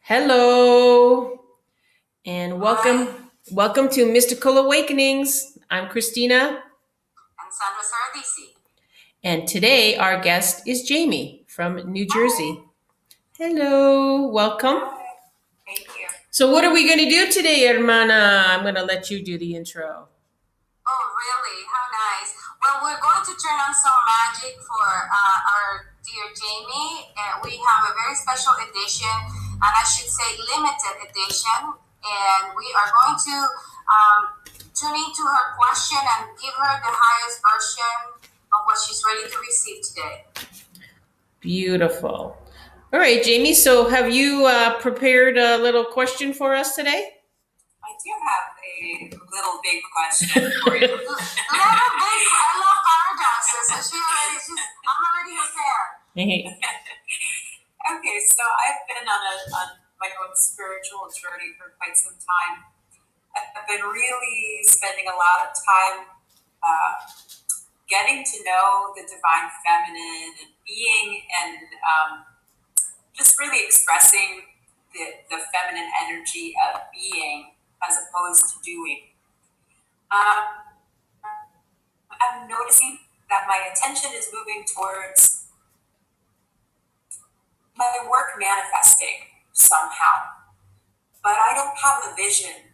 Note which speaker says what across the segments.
Speaker 1: Hello and
Speaker 2: Hi,
Speaker 1: welcome to Mystical Awakenings. I'm Christina,
Speaker 2: I'm Sandra
Speaker 1: and today our guest is Jaymie from New
Speaker 2: Hi.
Speaker 1: Jersey. Hello, welcome.
Speaker 2: Hi. Thank you.
Speaker 1: So what are we going to do today, hermana? I'm going to let you do the intro.
Speaker 2: Oh, really? How nice. Well, we're going to turn on some magic for our dear Jaymie. We have a very special edition, and I should say limited edition. And we are going to tune into her question and give her the highest version of what she's ready to receive today.
Speaker 1: Beautiful. All right, Jaymie, so have you prepared a little question for us today?
Speaker 2: I do have a little big question for you. Little big, I love paradoxes, so I'm already prepared. Okay, so I've been on my own spiritual journey for quite some time. I've been really spending a lot of time getting to know the divine feminine and being and just really expressing the feminine energy of being as opposed to doing. I'm noticing that my attention is moving towards my work manifesting somehow, but I don't have a vision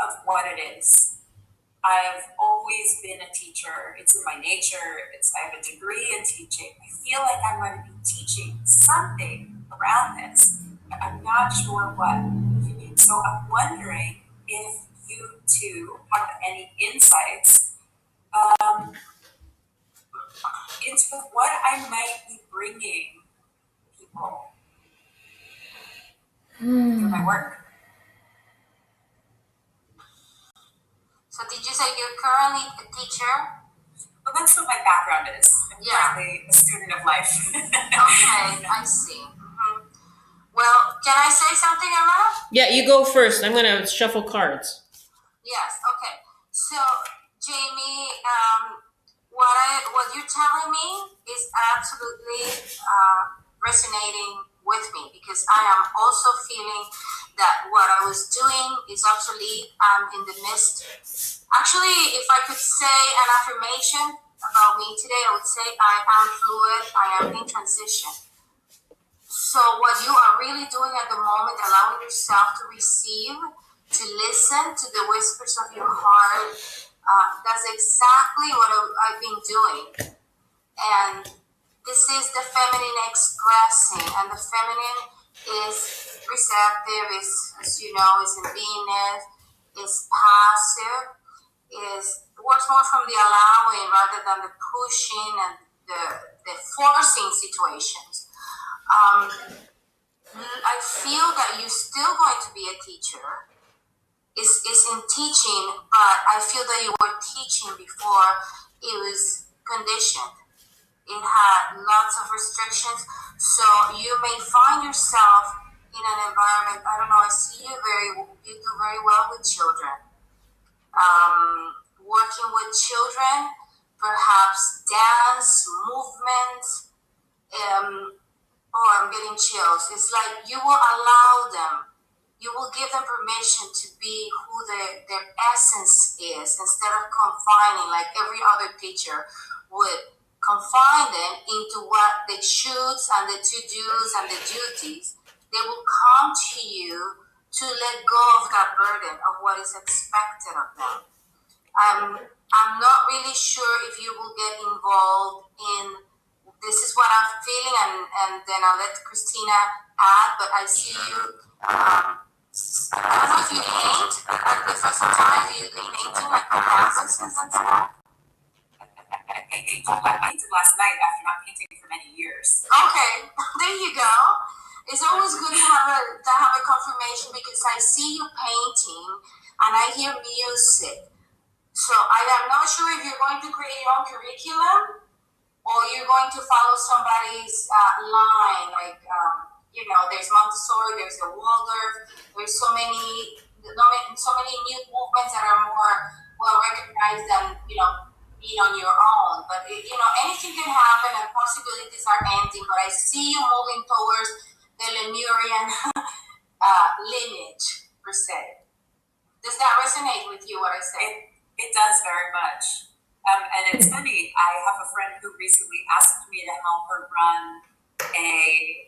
Speaker 2: of what it is. I've always been a teacher. It's in my nature. I have a degree in teaching. I feel like I'm going to be teaching something around this, but I'm not sure what. So I'm wondering if you two have any insights into what I might be bringing people through my work. So did you say you're currently a teacher? Well, that's what my background is. I'm currently a student of life. Okay, I see. Well, can I say something, Emma?
Speaker 1: Yeah, you go first. I'm going to shuffle cards.
Speaker 2: Yes, okay. So, Jaymie, what you're telling me is absolutely resonating with me because I am also feeling that what I was doing is obsolete. I'm in the midst. Actually, if I could say an affirmation about me today, I would say I am fluid, I am in transition. So what you are really doing at the moment, allowing yourself to receive, to listen to the whispers of your heart, that's exactly what I've been doing. And this is the feminine expressing, and the feminine is receptive, as you know, is in beingness, is passive, works more from the allowing rather than the pushing and the forcing situations. I feel that you're still going to be a teacher. It's in teaching, but I feel that you were teaching before it was conditioned. It had lots of restrictions. So you may find yourself in an environment, I don't know, I see you do very well with children. Working with children, perhaps dance, movement, oh, I'm getting chills. It's like you will allow them, you will give them permission to be who their essence is instead of confining like every other teacher would confine them into what the shoulds and the to-dos and the duties. They will come to you to let go of that burden of what is expected of them. I'm not really sure if you will get involved in this is what I'm feeling, and then I'll let Christina add, but I see you. I don't know if you paint, like the first time you painting like the houses and stuff. I painted last night after not painting for many years. Okay, there you go. It's always good to have a confirmation because I see you painting and I hear music. So I am not sure if you're going to create your own curriculum or you're going to follow somebody's line. Like, there's Montessori, there's the Waldorf, there's so many new movements that are more well recognized than, being on your own. But, anything can happen and possibilities are ending. But I see you moving towards the Lemurian lineage per se. Does that resonate with you, what I say?
Speaker 3: It does very much. And it's funny, I have a friend who recently asked me to help her run a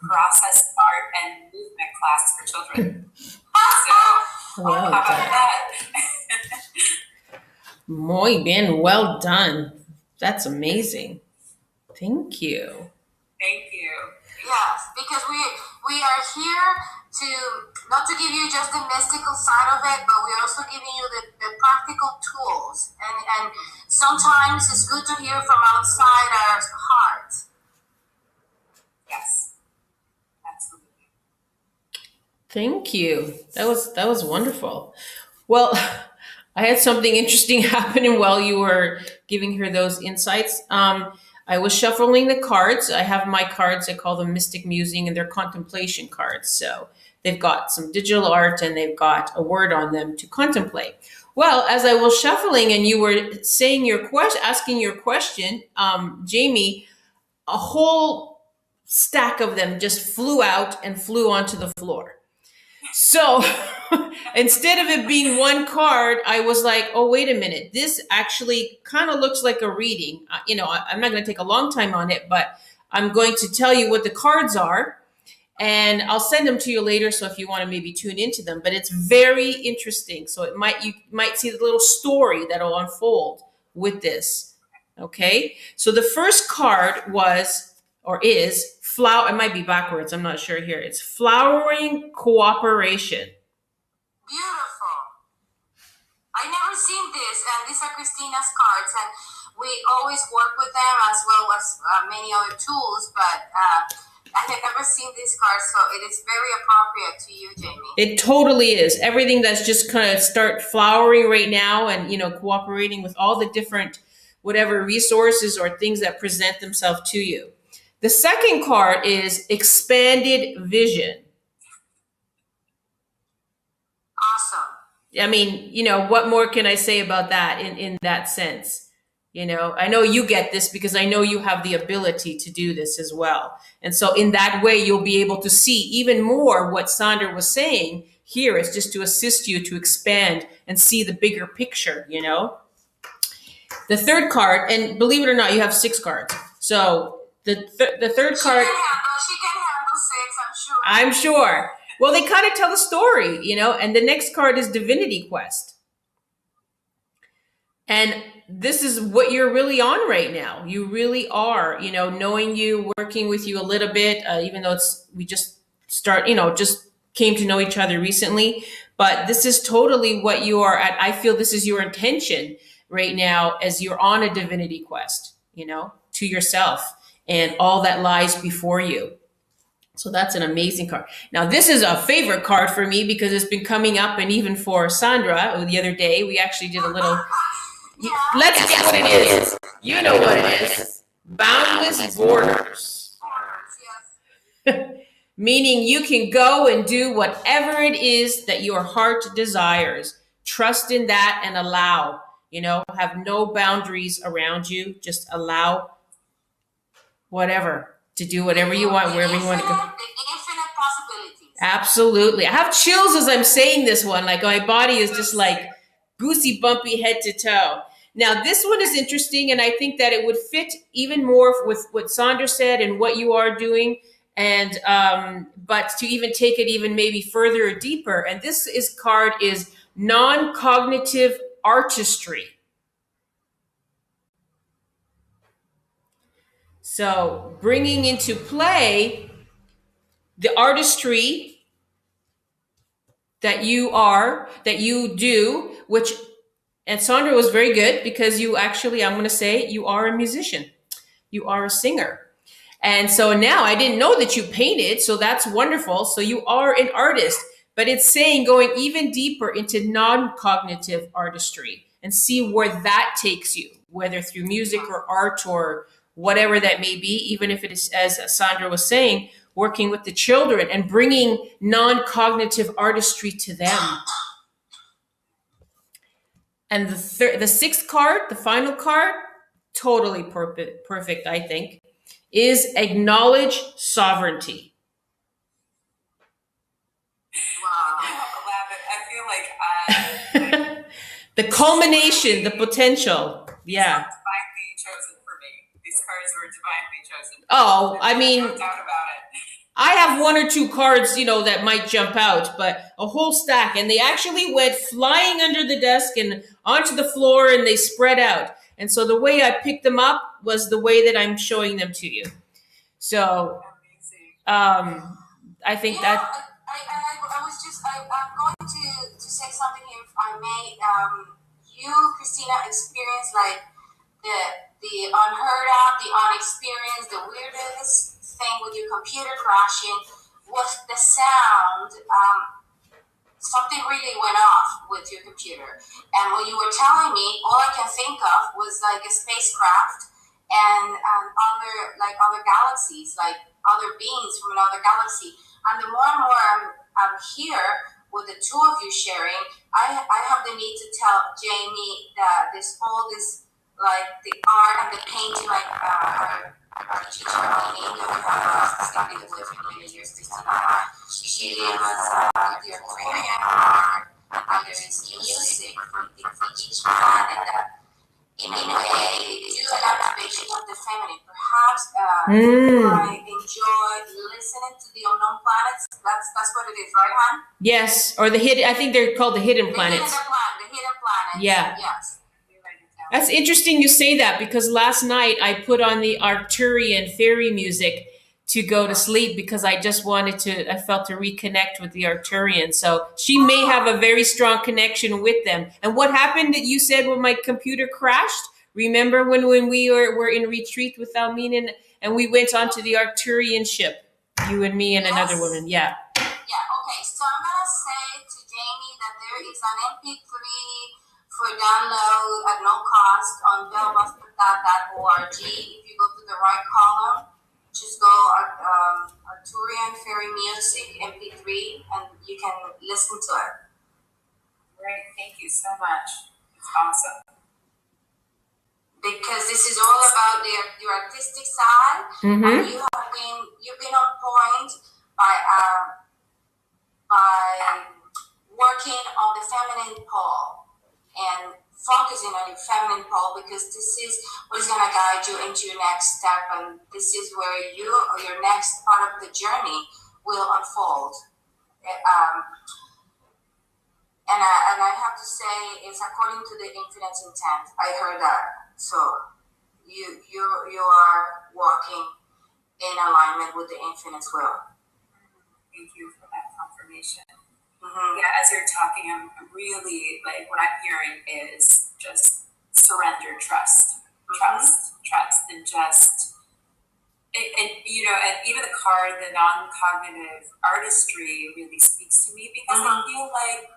Speaker 3: process art and movement class for children. So,
Speaker 1: Well
Speaker 3: how about
Speaker 1: done.
Speaker 3: that?
Speaker 1: Muy bien, well done. That's amazing. Thank you.
Speaker 3: Thank you.
Speaker 2: Yes, because we are here to not to give you just the mystical side of it, but we're also giving you the practical tools. And sometimes it's good to hear from outside our heart.
Speaker 3: Yes, absolutely.
Speaker 1: Thank you. That was wonderful. Well, I had something interesting happening while you were giving her those insights. I was shuffling the cards. I have my cards. I call them Mystic Musing, and they're contemplation cards. So they've got some digital art and they've got a word on them to contemplate. Well, as I was shuffling and you were saying your question, asking your question, Jaymie, a whole stack of them just flew out and flew onto the floor. So instead of it being one card, I was like, oh, wait a minute. This actually kind of looks like a reading. I'm not going to take a long time on it, but I'm going to tell you what the cards are. And I'll send them to you later. So if you want to maybe tune into them, but it's very interesting. So you might see the little story that'll unfold with this. Okay. So the first card was, or is, flower. It might be backwards. I'm not sure here. It's flowering cooperation.
Speaker 2: Beautiful. I never seen this, and these are Christina's cards, and we always work with them as well as many other tools, but I have never seen these cards, so it is very appropriate to you, Jaymie.
Speaker 1: It totally is. Everything that's just kind of start flowering right now and, cooperating with all the different whatever resources or things that present themselves to you. The second card is expanded vision.
Speaker 2: Awesome.
Speaker 1: I mean, what more can I say about that in that sense? I know you get this because I know you have the ability to do this as well. And so in that way, you'll be able to see even more what Sandra was saying here is just to assist you to expand and see the bigger picture, The third card, and believe it or not, you have 6 cards. So the third card.
Speaker 2: She can handle 6, I'm sure.
Speaker 1: I'm sure. Well, they kind of tell the story, and the next card is Divinity Quest. And this is what you're really on right now. You really are, knowing you, working with you a little bit, even though we just just came to know each other recently. But this is totally what you are at. I feel this is your intention right now as you're on a divinity quest, to yourself and all that lies before you. So that's an amazing card. Now, this is a favorite card for me because it's been coming up, and even for Sandra the other day, we actually did a little, let's guess what it is. You know what it is. Boundless borders. Meaning you can go and do whatever it is that your heart desires. Trust in that and allow, have no boundaries around you. Just allow whatever. To do whatever you want, wherever you want to go.
Speaker 2: The infinite possibilities.
Speaker 1: Absolutely. I have chills as I'm saying this one. Like my body is just like goosey bumpy head to toe. Now, this one is interesting, and I think that it would fit even more with what Sandra said and what you are doing, and but to even take it even maybe further or deeper. And this card is non-cognitive artistry. So bringing into play the artistry that you do, which, and Sandra was very good because you actually, I'm going to say, you are a musician. You are a singer. And so now I didn't know that you painted, so that's wonderful. So you are an artist, but it's saying going even deeper into non-cognitive artistry and see where that takes you, whether through music or art or whatever that may be, even if it is, as Sandra was saying, working with the children and bringing non-cognitive artistry to them. And the 6th card, the final card, totally perfect, I think, is acknowledge sovereignty. The culmination, the potential. Yeah.
Speaker 3: Divinely chosen for me. These cards were divinely chosen.
Speaker 1: Oh, I mean,
Speaker 3: no doubt about it.
Speaker 1: I have one or two cards, that might jump out, but a whole stack. And they actually went flying under the desk and onto the floor and they spread out. And so the way I picked them up was the way that I'm showing them to you. So, I think that.
Speaker 2: I'm going to say something here, if I may. You, Christina, experienced like the unheard of, the unexperienced, the weirdest thing with your computer crashing was the sound. Something really went off with your computer. And when you were telling me, all I can think of was like a spacecraft and other galaxies, like other beings from another galaxy. And the more and more I'm here with the two of you sharing, I have the need to tell Jaymie that all this like the art and the painting, like our teacher Almine, that we have studied with for many years, Christina. She was the aquarium art, and there is music from each planet that, in a way, do an activation of the feminine. Perhaps I enjoy listening to the unknown planets. That's what it is, right, hon?
Speaker 1: Yes, or the hidden. I think they're called the hidden planets.
Speaker 2: The hidden planets.
Speaker 1: Yeah.
Speaker 2: Yes.
Speaker 1: That's interesting you say that, because last night I put on the Arcturian fairy music to go to sleep because I just I felt to reconnect with the Arcturian. So she may have a very strong connection with them. And what happened that you said when my computer crashed? Remember when we were in retreat with Almine and we went onto the Arcturian ship, you and me and another woman. Yeah.
Speaker 2: Yeah, okay. So I'm going to say to Jaymie that there is an MP3 for download at no cost on bellbuster.org. If you go to the right column, just go Arcturian Fairy Music MP3 and you can listen to it.
Speaker 3: Great, thank you so much. It's awesome.
Speaker 2: Because this is all about your artistic side, and you've been on point by working on the feminine pole and focusing on your feminine pole, because this is what is going to guide you into your next step, and this is where you or your next part of the journey will unfold. And I have to say, it's according to the infinite intent. I heard that. So you are walking in alignment with the infinite's will.
Speaker 3: Thank you for that confirmation.
Speaker 2: Mm-hmm.
Speaker 3: Yeah, as you're talking, I'm really, like, what I'm hearing is just surrender, trust, and just, and even the card, the non-cognitive artistry really speaks to me, because I feel like,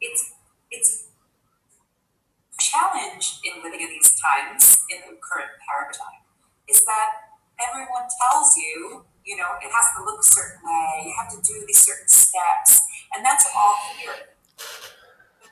Speaker 3: it's a challenge in living in these times, in the current paradigm, is that everyone tells you, it has to look a certain way, you have to do these certain steps, and that's all here.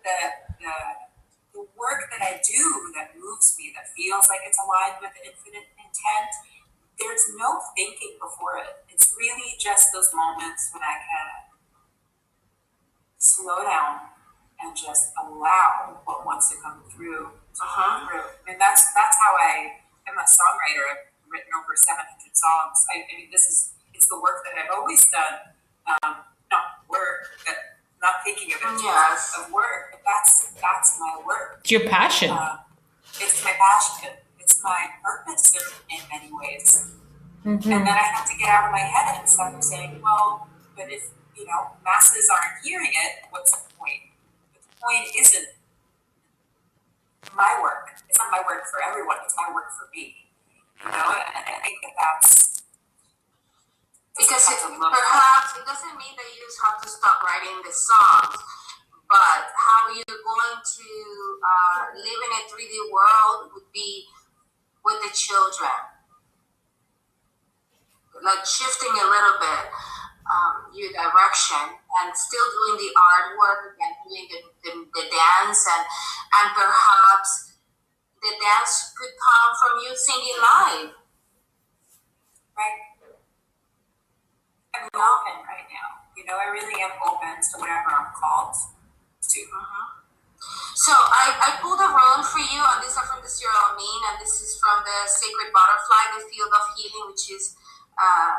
Speaker 3: But the work that I do that moves me, that feels like it's aligned with infinite intent, there's no thinking before it. It's really just those moments when I can slow down and just allow what wants to come through to come through. And that's how I'm a songwriter. I've written over 700 songs. I mean, it's the work that I've always done. Not thinking of it of work, but that's my work.
Speaker 1: It's your passion.
Speaker 3: It's my passion. It's my purpose in many ways. Mm-hmm. And then I have to get out of my head and start saying, well, but if masses aren't hearing it, what's the point? But the point isn't my work. It's not my work for everyone. It's my work for me. And I think that's
Speaker 2: because perhaps it doesn't mean that you just have to stop writing the songs, but how you're going to live in a 3D world would be with the children, like shifting a little bit your direction and still doing the artwork and doing the dance and perhaps the dance could come from you singing live.
Speaker 3: Right. I'm open right now. I really am open to whatever I'm called to too.
Speaker 2: So I pulled a rune for you, and these are from the Seer Almine, and this is from the Sacred Butterfly, the field of healing, which is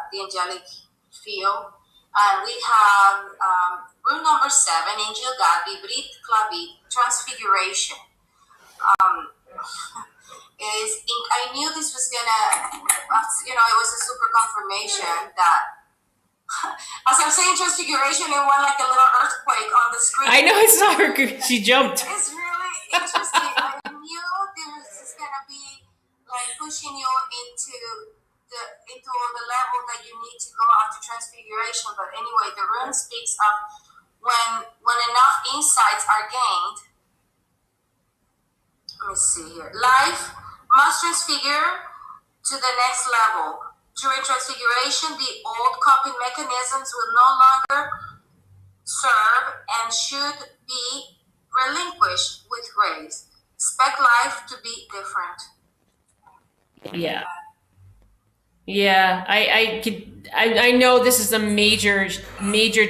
Speaker 2: the angelic field. And we have rune number 7, Angel God, Vibrit Clavit, Transfiguration. I knew this was gonna, it was a super confirmation that as I'm saying transfiguration, it went like a little earthquake on the screen.
Speaker 1: I know, I saw her. She jumped.
Speaker 2: It's really interesting. I knew this is gonna be like pushing you into the level that you need to go after transfiguration. But anyway, the rune speaks of when enough insights are gained. Let me see here. Life must transfigure to the next level. During transfiguration, the old coping mechanisms will no longer serve and should be relinquished with grace. Expect life to be different.
Speaker 1: Yeah. Yeah, I know this is a major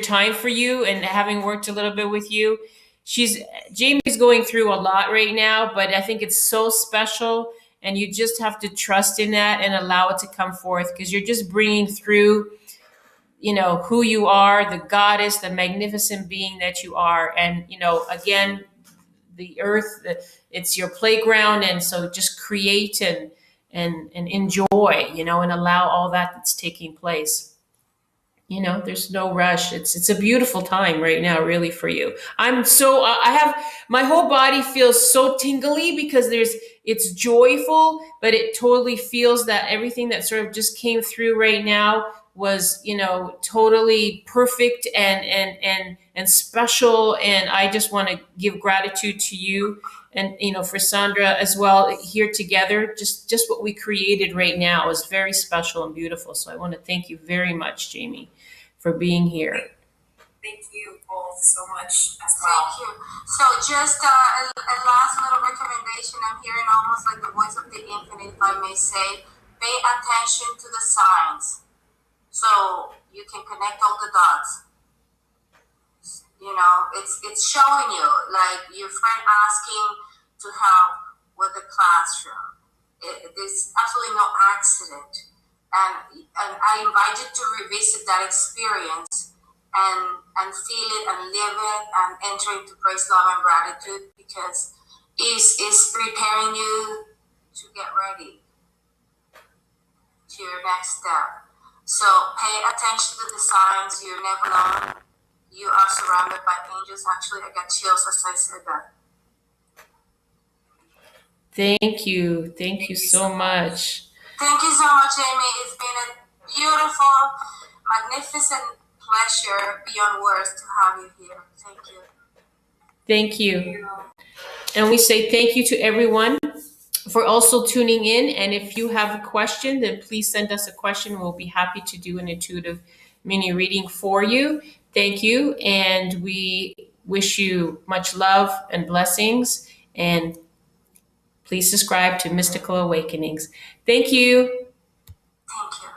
Speaker 1: time for you, and having worked a little bit with you, Jaymie's going through a lot right now, but I think it's so special, and you just have to trust in that and allow it to come forth, because you're just bringing through, who you are, the goddess, the magnificent being that you are, and again, the earth, it's your playground, and so just create and enjoy, and allow all that's taking place. There's no rush. It's a beautiful time right now, really, for you. I have, my whole body feels so tingly because it's joyful, but it totally feels that everything that sort of just came through right now was, totally perfect and special. And I just want to give gratitude to you and, for Sandra as well, here together. Just what we created right now is very special and beautiful. So I want to thank you very much, Jaymie, for being here.
Speaker 3: Thank you both so much as well.
Speaker 2: Thank you. So just a last little recommendation. I'm hearing almost like the voice of the infinite, if I may say. Pay attention to the signs so you can connect all the dots. It's showing you, like your friend asking to help with the classroom. There's absolutely no accident. And I invite you to revisit that experience and feel it and live it and enter into praise, love, and gratitude, because it's preparing you to get ready to your next step. So pay attention to the signs. You're never alone. You are surrounded by angels. Actually, I got chills as I said that.
Speaker 1: Thank you. Thank you so much.
Speaker 2: Thank you so much, Jaymie. It's been a beautiful, magnificent pleasure beyond words to have you here. Thank you.
Speaker 1: Thank you. And we say thank you to everyone for also tuning in. And if you have a question, then please send us a question. We'll be happy to do an intuitive mini reading for you. Thank you. And we wish you much love and blessings. And please subscribe to Mystical Awakenings. Thank you.
Speaker 2: Thank you.